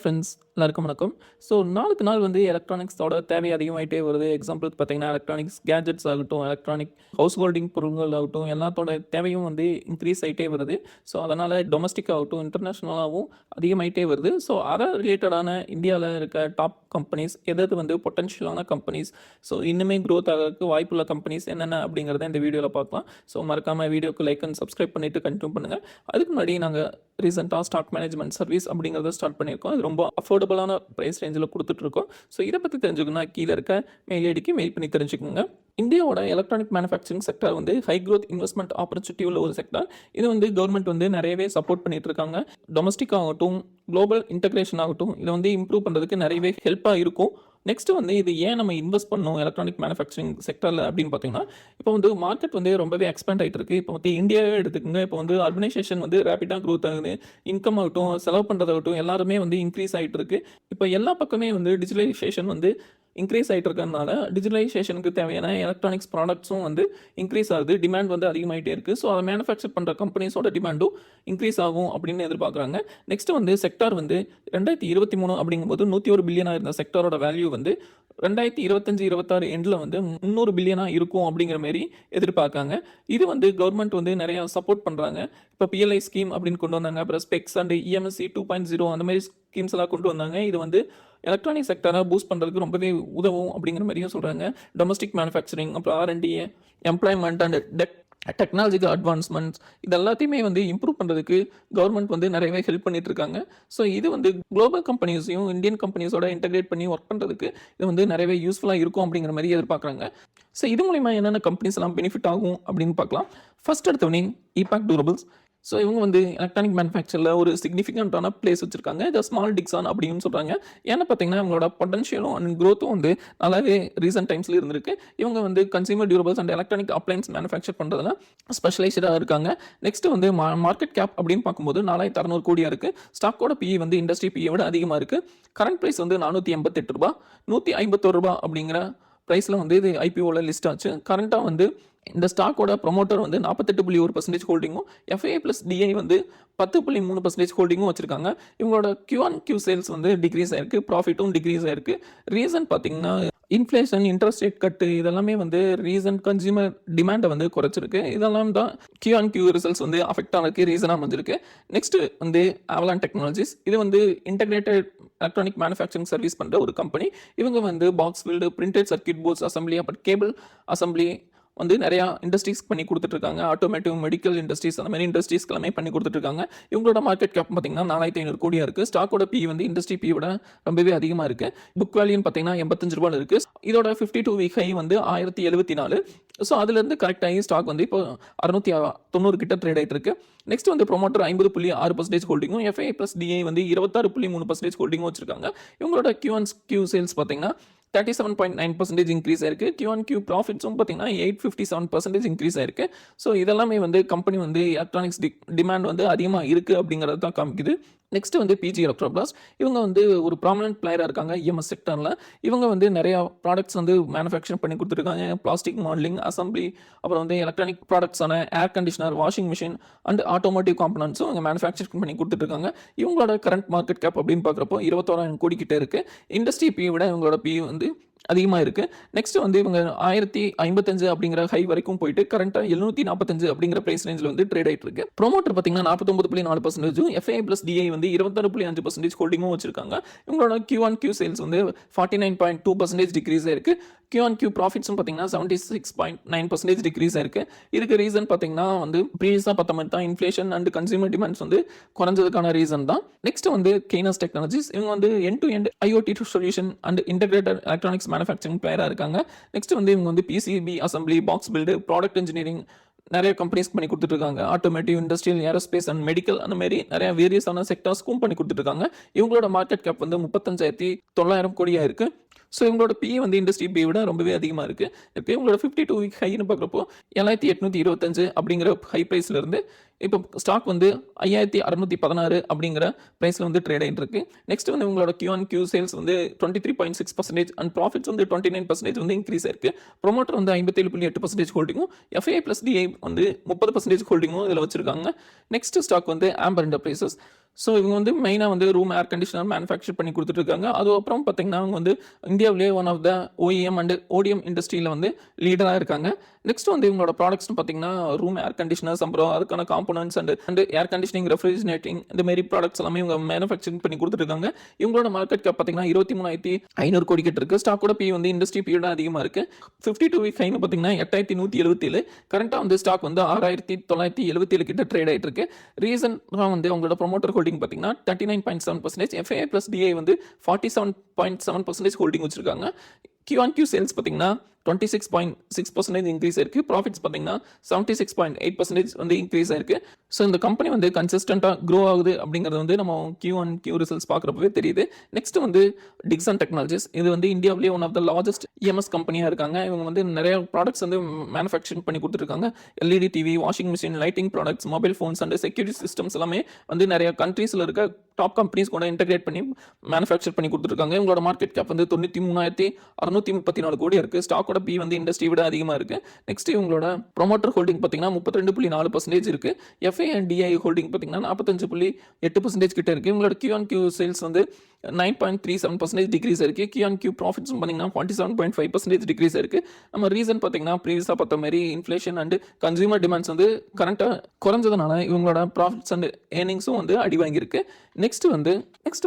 Friends எல்லாருக்கும் வணக்கம். So நாளுக்கு நாள் வந்து எலக்ட்ரானிக்ஸோட தேவை அதிகமாயிட்டே வருது. எக்ஸாம்பிளுக்கு பார்த்தீங்கன்னா, எலக்ட்ரானிக்ஸ் கேட்ஜெட்ஸ் ஆகட்டும், எலக்ட்ரானிக் ஹவுஸ் ஹோல்டிங் பொருட்கள் ஆகட்டும், எல்லாத்தோட தேவையும் வந்து இன்க்ரீஸ் ஆயிட்டே வருது. ஸோ அதனால டொமஸ்டிக் ஆகட்டும், இன்டர்நேஷனலாவும் அதிகமாயிட்டே வருது. ஸோ அத ரிலேட்டடான இந்தியால இருக்க டாப் கம்பெனிஸ் எது வந்து பொட்டன்ஷியலான கம்பெனிஸ், ஸோ இன்னுமே குரோத் ஆகறதுக்கு வாய்ப்புள்ள கம்பெனிஸ் என்னென்ன அப்படிங்கிறத இந்த வீடியோல பார்க்கலாம். ஸோ மறக்காம வீடியோக்கு லைக் அண்ட் சப்ஸ்கிரைப் பண்ணிட்டு கன்டினியூ பண்ணுங்க. அதுக்கு முன்னாடி நாங்க ரீசெண்டாக ஸ்டாக் மேனேஜ்மெண்ட் சர்வீஸ் அப்படிங்கிறத ஸ்டார்ட் பண்ணியிருக்கோம். இது ரொம்ப அஃபோர்டபுளான ப்ரைஸ் ரேஞ்சில் கொடுத்துட்ருக்கோம். ஸோ இதை பற்றி தெரிஞ்சுக்கணும்னா கீழே இருக்க மெயில் ஐடிக்கு மெயில் பண்ணி தெரிஞ்சுக்கோங்க. இந்தியாவோட எலக்ட்ரானிக் மேனுஃபேக்சரிங் செக்டர் வந்து ஹை க்ரோத் இன்வெஸ்ட்மெண்ட் ஆப்பர்ச்சுனிட்டி உள்ள ஒரு செக்டர். இது வந்து கவர்மெண்ட் வந்து நிறையவே சப்போர்ட் பண்ணிட்டு இருக்காங்க. டொமஸ்டிக் ஆகட்டும், குளோபல் இன்டகிரேஷன் ஆகட்டும், இதை வந்து இம்ப்ரூவ் பண்ணுறதுக்கு நிறையவே ஹெல்ப்பாக இருக்கும். நெக்ஸ்ட் வந்து இது ஏன் நம்ம இன்வெஸ்ட் பண்ணணும் எலக்ட்ரானிக் மேனுஃபேக்சரிங் செக்டரில் அப்படின்னு பார்த்தீங்கன்னா, இப்போ வந்து மார்க்கெட் வந்து ரொம்பவே எக்ஸ்பேண்ட் ஆகிட்டு இருக்கு. இப்போ வந்து இந்தியாவே எடுத்துக்கோங்க. இப்போ வந்து அர்பனைசேஷன் வந்து ரேப்பிடாக க்ரோத் ஆகுது. இன்கம் ஆகட்டும், செலவு பண்ணுறதாகட்டும் எல்லாருமே வந்து இன்க்ரீஸ் ஆகிட்டு இருக்கு. இப்போ எல்லா பக்கமே வந்து டிஜிட்டலைசேஷன் வந்து இன்க்ரீஸ் ஆகிட்டு இருக்கிறதுனால டிஜிட்டலைசேஷனுக்கு தேவையான எலக்ட்ரானிக்ஸ் ப்ராடக்ட்ஸும் வந்து இன்க்ரீஸ் ஆகுது. டிமாண்ட் வந்து அதிகமாகிட்டே இருக்குது. ஸோ அதை மேனுஃபேக்சர் பண்ணுற கம்பெனிஸோட டிமாண்டும் இன்க்ரீஸ் ஆகும் அப்படின்னு எதிர்பார்க்குறாங்க. நெக்ஸ்ட் வந்து செக்டார் வந்து 2023 அப்படிங்கும்போது 101 பில்லியனாக இருந்த செக்டாரோட வேல்யூ வந்து 2025-26 எண்டில் வந்து 300 பில்லியனாக இருக்கும் அப்படிங்கிற மாரி எதிர்பார்க்காங்க. இது வந்து கவர்மெண்ட் வந்து நிறையா சப்போர்ட் பண்ணுறாங்க. இப்போ பிஎல்ஐ ஸ்கீம் அப்படின்னு கொண்டு வந்தாங்க. அப்புறம் ஸ்பெக்ஸ் அண்ட் இஎம்எஸ்சி 2.0 அந்த மாதிரி ஸ்கீம்ஸ் எல்லாம் கொண்டு வந்தாங்க. இது வந்து எலக்ட்ரானிக் செக்டரை பூஸ்ட் பண்ணுறதுக்கு ரொம்பவே உதவும் அப்படிங்கிற மாதிரியும் சொல்கிறாங்க. டொமஸ்டிக் மேனுஃபேக்சரிங், அப்புறம் R&D, employment and technological advancements இது எல்லாத்தையுமே வந்து இம்ப்ரூவ் பண்ணுறதுக்கு கவர்மெண்ட் வந்து நிறையவே ஹெல்ப் பண்ணிட்டு இருக்காங்க. ஸோ இது வந்து குளோபல் கம்பெனிஸையும் இந்தியன் கம்பெனிஸோட இன்டகிரேட் பண்ணி ஒர்க் பண்ணுறதுக்கு இது வந்து நிறையவே யூஸ்ஃபுல்லாக இருக்கும் அப்படிங்கிற மாதிரி எதிர்பார்க்குறாங்க. ஸோ இது மூலிமா என்னென்ன கம்பெனிஸ் எல்லாம் பெனிஃபிட் ஆகும் அப்படின்னு பார்க்கலாம். ஃபர்ஸ்ட் எடுத்தவனே ஈபாக் டூரபிள்ஸ். ஸோ இவங்க வந்து எலக்ட்ரானிக் மேனுஃபேக்சரில் ஒரு சிக்னிஃபிகண்ட்டான பிளேஸ் வச்சுருக்காங்க. இதை ஸ்மால் டிக்ஸான் அப்படின்னு சொல்கிறாங்க. ஏன்னா பார்த்தீங்கன்னா இவங்களோட பொட்டன்ஷியலும் அண்ட் க்ரோத்தும் வந்து நல்லாவே ரீசெண்ட் டைம்ஸில் இருந்திருக்கு. இவங்க வந்து consumer durables and electronic appliance manufacture பண்ணுறதுல ஸ்பெஷலைஸ்டாக இருக்காங்க. நெக்ஸ்ட் வந்து மார்க்கெட் கேப் அப்படின்னு பார்க்கும்போது 4600 கோடியாக இருக்குது. ஸ்டாக்கோட பிஇ வந்து இண்டஸ்ட்ரி பிஇ விட அதிகமாக இருக்குது. கரண்ட் ப்ரைஸ் வந்து 488 ரூபா, 151 ரூபா அப்படிங்கிற ப்ரைஸில் வந்து இது ஐபிஓவில் லிஸ்ட் ஆச்சு. கரண்ட்டாக வந்து இந்த ஸ்டாக்கோட ப்ரொமோட்டர் வந்து 48.1% ஹோல்டிங்கும், எஃப்ஐ ப்ளஸ் டிஐ வந்து 10.3% ஹோல்டிங்கும் வச்சிருக்காங்க. இவங்களோட Q1Q சேல்ஸ் வந்து டிக்ரீஸ் ஆயிருக்கு, ப்ராஃபிட்டும் டிக்ரீஸ் ஆயிருக்கு. ரீசன் பார்த்தீங்கன்னா இன்ஃப்ளேஷன், இன்ட்ரெஸ்ட் ரேட் கட்டு இதெல்லாமே வந்து ரீசன் கன்சியூமர் டிமாண்டை வந்து குறைச்சிருக்கு. இதெல்லாம் தான் Q1Q ரிசல்ட்ஸ் வந்து அஃபெக்ட் ஆனதுக்கு ரீசனாக வந்துருக்கு. நெக்ஸ்ட் வந்து அவலான் டெக்னாலஜிஸ். இது வந்து இன்டகிரேட்டட் எலக்ட்ரானிக் மேனுஃபேக்சரிங் சர்வீஸ் பண்ணுற ஒரு கம்பெனி. இவங்க வந்து box build, printed circuit boards assembly, அப்புறம் கேபிள் அசம்பிளி வந்து நிறையா இண்டஸ்ட்ரீஸ் பண்ணி கொடுத்துட்ருக்காங்க. ஆட்டோமேட்டிவ், மெடிக்கல் இண்டஸ்ட்ரீஸ் அந்த மாதிரி இண்டஸ்ட்ரீஸ்க்கு எல்லாமே பண்ணி கொடுத்துட்ருக்காங்க. இவங்களோட மார்க்கெட் கேப் பார்த்தீங்கன்னா 4500 கோடியாக இருக்குது. ஸ்டாக்கோட பி வந்து இண்டஸ்ட்ரி பி விட ரொம்பவே அதிகமாக இருக்குது. புக் வேல்யூன்னு பார்த்தீங்கன்னா 85 ரூபாயில் இருக்குது. இதோட 52 வீக் ஹை வந்து 1074. ஸோ அதுலேருந்து கரெக்ட் ஆகி ஸ்டாக் வந்து இப்போ 690 கிட்ட ட்ரேட் ஆகிட்டு இருக்கு. நெக்ஸ்ட் வந்து ப்ரொமோட்டர் 50.6% ஹோல்டிங்கும், எஃப்ஐ ப்ளஸ் டிஐ வந்து 26.3% ஹோல்டிங்கும் வச்சிருக்காங்க. இவங்களோட Q1Q சேல்ஸ் பார்த்தீங்கன்னா 37.9% இன்க்ரீஸ் ஆயிருக்கு. Q1Q ப்ராஃபிட்ஸும் பார்த்தீங்கன்னா 857% இன்க்ரீஸ் ஆயிருக்கு. ஸோ இதெல்லாமே வந்து கம்பெனி வந்து எலக்ட்ரானிக்ஸ் டிமாண்ட் வந்து அதிகமாக இருக்குது அப்படிங்கிறது தான் காமிக்குது. நெக்ஸ்ட் வந்து பிஜி எலக்ட்ரோபிளாஸ்ட். இவங்க வந்து ஒரு ப்ராமினன்ட் பிளேயராக இருக்காங்க இஎம்எஸ் செக்டரில். இவங்க வந்து நிறையா ப்ராடக்ட்ஸ் வந்து மேனுஃபேக்சர் பண்ணி கொடுத்துருக்காங்க. பிளாஸ்டிக் மாடலிங், அசம்பிளி, அப்புறம் வந்து எலக்ட்ரானிக் ப்ராடக்ட்ஸான air conditioner, washing machine and automotive காம்பனன்ட்ஸும் இவங்க மேனுஃபேக்சர் பண்ணி கொடுத்துட்ருக்காங்க. இவங்களோட கரண்ட் மார்க்கெட் கேப் அப்படின்னு பார்க்குறப்போ 21,000 கோடி கிட்டே இருக்குது. இண்டஸ்ட்ரி பி விட இவங்களோட பி வந்து அதிகமாக இருக்குது. நெக்ஸ்ட் வந்து இவங்க 1055 அப்படிங்கிற ஹை வரைக்கும் போயிட்டு கரண்ட்டாக 745 அப்படிங்கிற ப்ரைஸ் ரேஞ்சில் வந்து ட்ரேட் ஆகிட்டு இருக்கு. ப்ரொமோட்டர் பார்த்தீங்கன்னா 49.4%, எஃப்ஐ ப்ளஸ் டிஐ வந்து 26.5% ஹோல்டிங்கும் வச்சிருக்காங்க. இவங்களோட Q1Q சேல்ஸ் வந்து 49.2% டிக்ரீஸ் ஆயிருக்கு. Q1Q ப்ராஃபிட்ஸும் பார்த்தீங்கன்னா 76.9% டிக்ரீஸ் ஆயிருக்கு. இதுக்கு ரீசன் பார்த்தீங்கன்னா வந்து ப்ரீவியஸாக பார்த்த மாதிரி தான் இன்ஃப்ளேஷன் அண்ட் கன்சியூமர் டிமாண்ட்ஸ் வந்து குறைஞ்சதுக்கான ரீசன் தான். நெக்ஸ்ட் வந்து கெய்னஸ் டெக்னாலஜிஸ். இவங்க வந்து end to end IoT solution and integrated electronics manufacturing பிளேயராக இருக்காங்க. நெக்ஸ்ட் வந்து இவங்க வந்து PCB assembly, box build, product engineering நிறைய கம்பெனிஸ் பண்ணி கொடுத்துட்ருக்காங்க. Automotive, industrial, aerospace and medical அந்த மாதிரி நிறைய வேரியஸான செக்டர்ஸ்க்கும் பண்ணி கொடுத்துட்ருக்காங்க. இவங்களோட மார்க்கெட் கேப் வந்து 35,900 கோடியாக இருக்குது. ஸோ இவங்களோட பிஏ வந்து இண்டஸ்ட்ரி பிஏ விட ரொம்பவே அதிகமாக இருக்குது. இப்போ இவங்களோட 52 வீக் ஹைன்னு பார்க்குறப்போ 7825 அப்படிங்கிற ஹை ப்ரைஸ்லேருந்து இப்போ ஸ்டாக் வந்து 5616 அப்படிங்கிற ப்ரைஸில் வந்து ட்ரேட் ஆகிட்டு இருக்கு. நெக்ஸ்ட் வந்து இவங்களோட Q1Q சேல்ஸ் வந்து 23.6% அண்ட் ப்ராஃபிட்ஸ் வந்து 29% வந்து இன்க்ரீஸ் ஆயிருக்கு. ப்ரொமோட்டர் வந்து 57.8% ஹோல்டிங்கும், எஃப்ஐ ப்ளஸ் டிஐ வந்து 30% ஹோல்டிங்கும் இதில் வச்சிருக்காங்க. நெக்ஸ்ட் ஸ்டாக் வந்து ஆம்பர் என்டர்பிரைசஸ். ஸோ இவங்க வந்து மெயினாக வந்து ரூம் ஏர் கண்டிஷனர் மேனுஃபேக்சர் பண்ணி கொடுத்துட்ருக்காங்க. அதுக்கப்புறம் பார்த்தீங்கன்னா, அவங்க வந்து இந்தியாவிலேயே one of the OEM and ODM இண்டஸ்ட்ரியில் வந்து லீடராக இருக்காங்க. நெக்ஸ்ட் வந்து இவங்களோட ப்ராடக்ட்ஸ்னு பார்த்தீங்கன்னா, ரூம் ஏர் கண்டிஷனர்ஸ், அப்புறம் அதுக்கான காம்போனன்ட்ஸ் அண்ட் ஏர் கண்டிஷனிங், ரெஃப்ரிஜிரேட்டிங் இந்த மாரி ப்ராடக்ட்ஸ் எல்லாமே இவங்க மேனுஃபேக்சரிங் பண்ணி கொடுத்துருக்காங்க. இவங்களோட மார்க்கெட் கேப் பார்த்தீங்கன்னா 23,500 கோடி கிட்ட இருக்கு. ஸ்டாக்கோட பி வந்து இண்டஸ்ட்ரி பீரியட் அதிகமாக இருக்கு. 52 வீக் ஹைன்னு பார்த்தீங்கன்னா 8,177. கரண்ட்டாக வந்து ஸ்டாக் வந்து 6,977 கிட்ட ட்ரேட் ஆகிட்டு இருக்கு. ரீசன்டாக வந்து அவங்களோட ப்ரொமோட்டர் ஹோல்டிங் பார்த்தீங்கன்னா 39.7%, FII + DI வந்து 47.7% ஹோல்டிங் வச்சிருக்காங்க. Q-on-Q சேல்ஸ் பார்த்தீங்கன்னா 26.6% இன்க்ரீஸ் ஆயிருக்கு. ப்ராஃபிட்ஸ் பார்த்தீங்கன்னா 76.8% வந்து இன்க்ரீஸ் ஆயிருக்கு. ஸோ இந்த கம்பெனி வந்து கன்சிஸ்டண்ட்டாக க்ரோ ஆகுது அப்படிங்கிறது வந்து நம்ம Q-on-Q ரிசல்ட்ஸ் பார்க்குறப்பவே தெரியுது. நெக்ஸ்ட் வந்து டிக்சன் டெக்னாலஜிஸ், இது வந்து இந்தியாவிலேயே one of the largest EMS கம்பெனியாக இருக்காங்க. இவங்க வந்து நிறைய ப்ராடக்ட்ஸ் வந்து மேனுஃபேக்சரிங் பண்ணி கொடுத்துருக்காங்க. LED TV, washing machine, lighting products, mobile phones and security systems எல்லாமே வந்து நிறைய கண்ட்ரீஸில் இருக்க டாப் கம்பெனிஸ் கூட இன்டெகிரேட் பண்ணி மேனுஃபேக்சர் பண்ணி கொடுத்துருக்காங்க. இவங்களோட மார்க்கெட் கேப் வந்து 93,634 கோடி இருக்குது. ஸ்டாக்கோட பி வந்து இண்டஸ்ட்ரி விட அதிகமாக இருக்குது. நெக்ஸ்ட் இவங்களோட ப்ரொமோட்டர் ஹோல்டிங் பார்த்தீங்கன்னா 32.4% இருக்குது. FII அண்ட் DI ஹோல்டிங் பார்த்தீங்கன்னா 45.8% கிட்ட இருக்குது. இவங்களோட Q-on-Q சேல்ஸ் வந்து 9.37% டிக்ரீஸ் இருக்குது. Q-on-Q ப்ராஃபிட்ஸ் பார்த்தீங்கன்னா 47.5% டிக்ரீஸ் இருக்குது. நம்ம ரீசன் பார்த்தீங்கன்னா ப்ரீவியஸாக பார்த்த மாதிரி இன்ஃப்ளேஷன் அண்ட் கன்சியூமர் டிமாண்ட்ஸ் வந்து கரண்ட்டாக குறைஞ்சதுனால இவங்களோட ப்ராஃபிட்ஸ் அண்ட் ஏர்னிங்ஸும் வந்து அடி வாங்கியிருக்கு. நெக்ஸ்ட்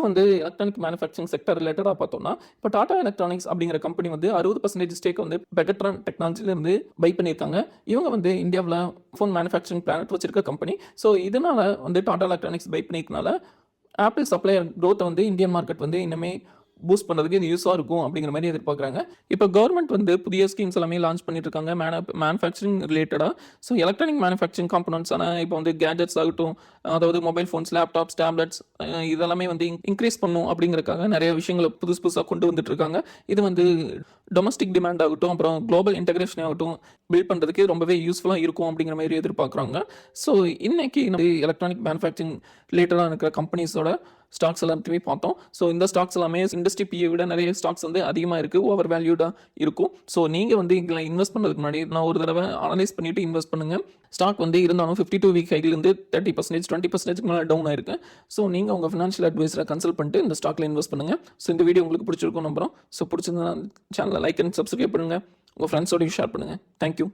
வந்து எலக்ட்ரானிக் மேனுஃபேக்சரிங் செக்டர் ரிலேட்டடாக பார்த்தோம்னா, இப்போ டாடா எலக்ட்ரானிக்ஸ் அப்படிங்கிற கம்பெனி வந்து 60% ஸ்டேக் வந்து பெகட்ரான் டெக்னாலஜிலேருந்து பை பண்ணியிருக்காங்க. இவங்க வந்து இந்தியாவில் ஃபோன் மேனுஃபேக்சரிங் பிளானட் வச்சிருக்க கம்பெனி. ஸோ இதனால் வந்து டாடா எலக்ட்ரானிக்ஸ் பை பண்ணிக்கனால ஆப்பிள் சப்ளையர் க்ரோத்தை வந்து இந்தியன் மார்க்கெட் வந்து இன்னுமே பூஸ்ட் பண்ணுறதுக்கு இது யூஸாக இருக்கும் அப்படிங்கிற மாதிரி எதிர்பார்க்குறாங்க. இப்போ கவர்மெண்ட் வந்து புதிய ஸ்கீம்ஸ் எல்லாமே லான்ச் பண்ணிட்டு இருக்காங்க மேனுஃபேக்சரிங் ரிலேட்டடாக. ஸோ எலக்ட்ரானிக் மேனுஃபேக்சரிங் காம்பனன்ட்ஸான இப்போ வந்து கேஜெட்ஸ் ஆகட்டும், அதாவது மொபைல் ஃபோன்ஸ், லேப்டாப்ஸ், டேப்லெட்ஸ், இதெல்லாமே வந்து இன்க்ரீஸ் பண்ணும் அப்படிங்கிறதுக்காக நிறைய விஷயங்களை புதுசாக கொண்டு வந்துட்டு இருக்காங்க. இது வந்து டொமஸ்டிக் டிமாண்ட் ஆகட்டும், அப்புறம் குளோபல் இன்டெகிரேஷன் ஆகட்டும் பில்ட் பண்ணுறதுக்கு ரொம்பவே யூஸ்ஃபுல்லாக இருக்கும் அப்படிங்கிற மாதிரி எதிர்பார்க்குறாங்க. ஸோ இன்னைக்கு நம்ம எலக்ட்ரானிக் மேனுஃபேக்சரிங் ரிலேட்டடாக இருக்கிற கம்பெனிஸோட ஸ்டாக்ஸ் எல்லாத்தையுமே பார்த்தோம். ஸோ இந்த ஸ்டாக்ஸ் எல்லாமே இண்டஸ்ட்ரி பியை விட நிறைய ஸ்டாக்ஸ் வந்து அதிகமாக இருக்குது, ஓவர் வேல்யூடாக இருக்கும். ஸோ நீங்கள் வந்து இதில் இன்வெஸ்ட் பண்ணுறதுக்கு முன்னாடி நான் ஒரு தடவை அனலைஸ் பண்ணிவிட்டு இன்வெஸ்ட் பண்ணுங்கள். ஸ்டாக் வந்து இருந்தாலும் 52 வீக் ஹைலேருந்து 30%, 20% மேலே டவுன் ஆயிருக்கு. ஸோ நீங்கள் உங்கள் ஃபினான்ஷியல் அட்வைஸரை கன்சல்ட் பண்ணிட்டு இந்த ஸ்டாக்கில் இன்வெஸ்ட் பண்ணுங்கள். ஸோ இந்த வீடியோ உங்களுக்கு பிடிச்சிருக்கும் நம்புறோம். ஸோ பிடிச்சிருந்தா சேனலை லைக் அண்ட் சப்ஸ்கிரைப் பண்ணுங்கள். உங்கள் ஃப்ரெண்ட்ஸோடையும் ஷேர் பண்ணுங்கள். தேங்க்யூ.